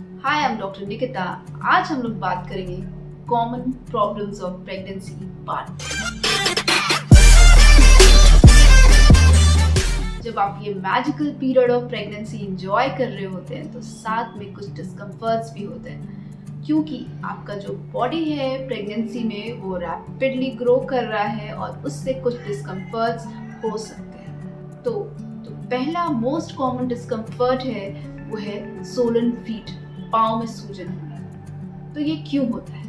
Hi, I am doctor Nikita. आज हम लोग बात करेंगे common problems of pregnancy part. जब आप ये magical period of pregnancy enjoy कर रहे होते हैं तो साथ में कुछ डिस्कम्फर्ट्स भी होते हैं, क्योंकि आपका जो बॉडी है प्रेगनेंसी में वो रैपिडली ग्रो कर रहा है और उससे कुछ डिस्कम्फर्ट्स हो सकते हैं। तो पहला मोस्ट कॉमन डिस्कम्फर्ट है वो है सोलन फीट, पाँव में सूजन होना। तो ये क्यों होता है?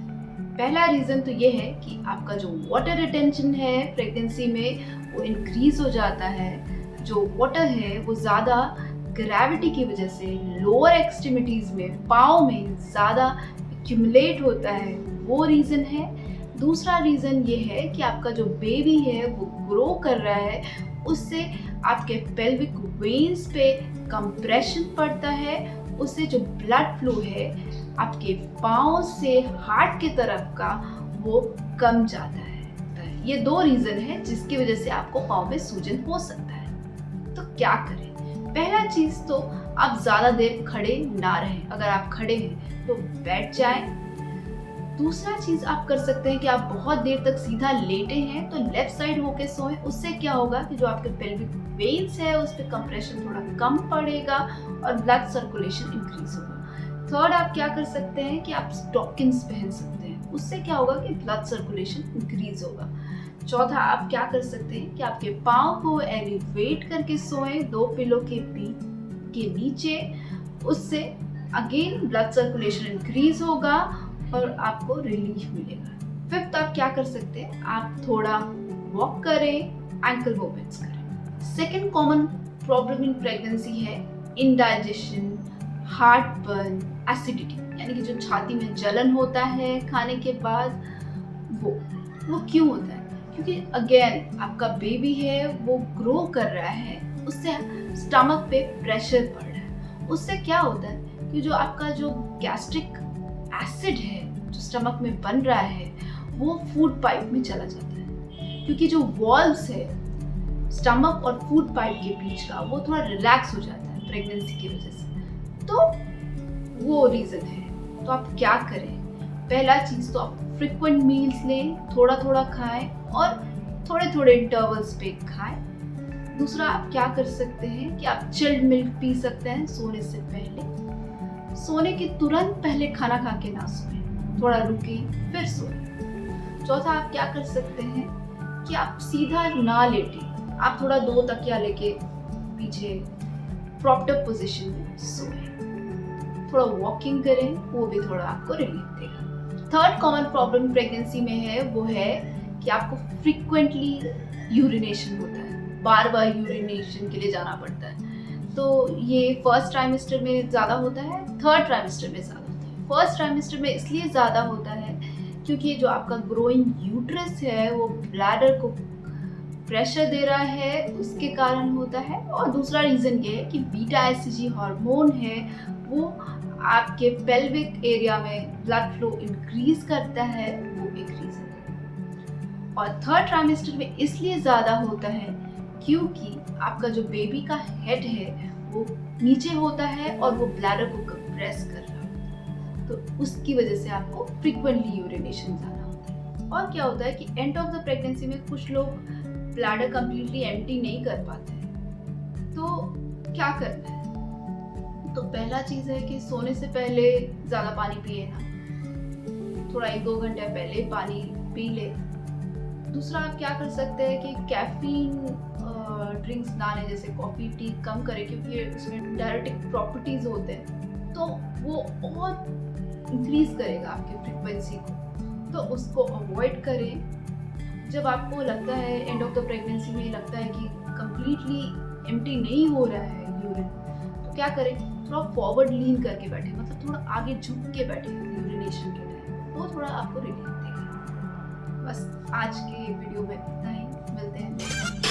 पहला रीज़न तो ये है कि आपका जो वाटर रिटेंशन है प्रेगनेंसी में वो इंक्रीज हो जाता है। जो वाटर है वो ज़्यादा ग्रेविटी की वजह से लोअर एक्सट्रीमिटीज़ में, पाँव में ज़्यादा एक्यूमुलेट होता है, वो रीज़न है। दूसरा रीज़न ये है कि आपका जो बेबी है वो ग्रो कर रहा है, उससे आपके पेल्विक वेन्स पे कंप्रेशन पड़ता है, उससे जो ब्लड फ्लो है आपके पाँव से हार्ट की तरफ का वो कम जाता है। ये दो रीज़न है जिसकी वजह से आपको पाँव में सूजन हो सकता है। तो क्या करें? पहला चीज़ तो आप ज़्यादा देर खड़े ना रहें। अगर आप खड़े हैं तो बैठ जाएं। दूसरा चीज़ आप कर सकते हैं कि आप बहुत देर तक सीधा लेटे हैं तो लेफ्ट साइड होके सोएं। उससे क्या होगा कि जो आपके पेल्विक वेन्स है उस पर कंप्रेशन थोड़ा कम पड़ेगा और ब्लड सर्कुलेशन इंक्रीज होगा। थर्ड, आप क्या कर सकते हैं कि आप स्टॉकिंग्स पहन सकते हैं। उससे क्या होगा कि ब्लड सर्कुलेशन इंक्रीज होगा। चौथा, आप क्या कर सकते हैं कि आपके पाँव को एलिवेट करके सोएं दो पिलो के नीचे। उससे अगेन ब्लड सर्कुलेशन इंक्रीज होगा और आपको रिलीफ मिलेगा। फिफ्थ, आप क्या कर सकते हैं, आप थोड़ा वॉक करें, एंकल मूवमेंट्स करें। Second common problem in pregnancy है इंडाइजेशन, हार्ट बर्न, एसिडिटी, यानी कि जो छाती में जलन होता है खाने के बाद, वो क्यों होता है? क्योंकि अगेन आपका बेबी है वो ग्रो कर रहा है, उससे स्टमक पे प्रेशर पड़ रहा है। उससे क्या होता है कि जो आपका जो गैस्ट्रिक एसिड है जो स्टमक में बन रहा है वो फूड पाइप में चला जाता है, क्योंकि जो वॉल्व्स है स्टमक और फूड पाइप के बीच का वो थोड़ा रिलैक्स हो जाता है प्रेगनेंसी की वजह से। तो वो रीज़न है। तो आप क्या करें? पहला चीज़ तो आप फ्रिक्वेंट मील्स लें, थोड़ा थोड़ा खाएं और थोड़े थोड़े इंटरवल्स पे खाएं। दूसरा, आप क्या कर सकते हैं कि आप चिल्ड मिल्क पी सकते हैं सोने से पहले। सोने के तुरंत पहले खाना खा के ना सोएं, थोड़ा रुकें फिर सोएं। चौथा, आप क्या कर सकते हैं कि आप सीधा ना लेटें, आप थोड़ा दो तकिया लेके पीछे प्रॉप्ड अप पोजीशन में सोएं। थोड़ा वॉकिंग करें, वो भी थोड़ा आपको रिलीफ देगा। थर्ड कॉमन प्रॉब्लम प्रेगनेंसी में है वो है कि आपको फ्रीक्वेंटली यूरिनेशन होता है, बार बार यूरिनेशन के लिए जाना पड़ता है। तो ये फर्स्ट ट्राइमेस्टर में ज़्यादा होता है, थर्ड ट्राइमेस्टर में ज़्यादा होता है। फर्स्ट ट्राइमेस्टर में इसलिए ज़्यादा होता है क्योंकि जो आपका ग्रोइंग यूट्रस है वो ब्लैडर को प्रेशर दे रहा है, उसके कारण होता है। और दूसरा रीज़न ये है कि बीटा एससीजी हार्मोन है वो आपके पेल्विक एरिया में ब्लड फ्लो इंक्रीज करता है, वो एक रीज़न है। और थर्ड ट्राइमेस्टर में इसलिए ज़्यादा होता है क्योंकि आपका जो बेबी का हेड है वो नीचे होता है और वो ब्लैडर को कंप्रेस कर रहा है, तो उसकी वजह से आपको फ्रीक्वेंटली यूरिनेशन ज़्यादा होता है। और क्या होता है कि एंड ऑफ द प्रेगनेंसी में कुछ लोग ब्लैडर कंप्लीटली एम्प्टी नहीं कर पाते हैं। तो क्या करना है? तो पहला चीज़ है कि सोने से पहले ज़्यादा पानी पिए ना, थोड़ा 1-2 घंटे पहले पानी पी ले। दूसरा, आप क्या कर सकते हैं कि कैफीन ड्रिंक्स ना लें, जैसे कॉफ़ी, टी कम करें, क्योंकि उसमें डायरेटिक प्रॉपर्टीज़ होते हैं, तो वो और इंक्रीज़ करेगा आपकी फ्रीक्वेंसी को, तो उसको अवॉइड करें। जब आपको लगता है एंड ऑफ द प्रेगनेंसी में लगता है कि कंप्लीटली एम्प्टी नहीं हो रहा है यूरिन, तो क्या करें? थोड़ा फॉरवर्ड लीन करके बैठे, मतलब थोड़ा आगे झुक के बैठे यूरिनेशन के टाइम, वो थोड़ा आपको रिलीफ देगा। बस आज के वीडियो में इतना ही, मिलते हैं।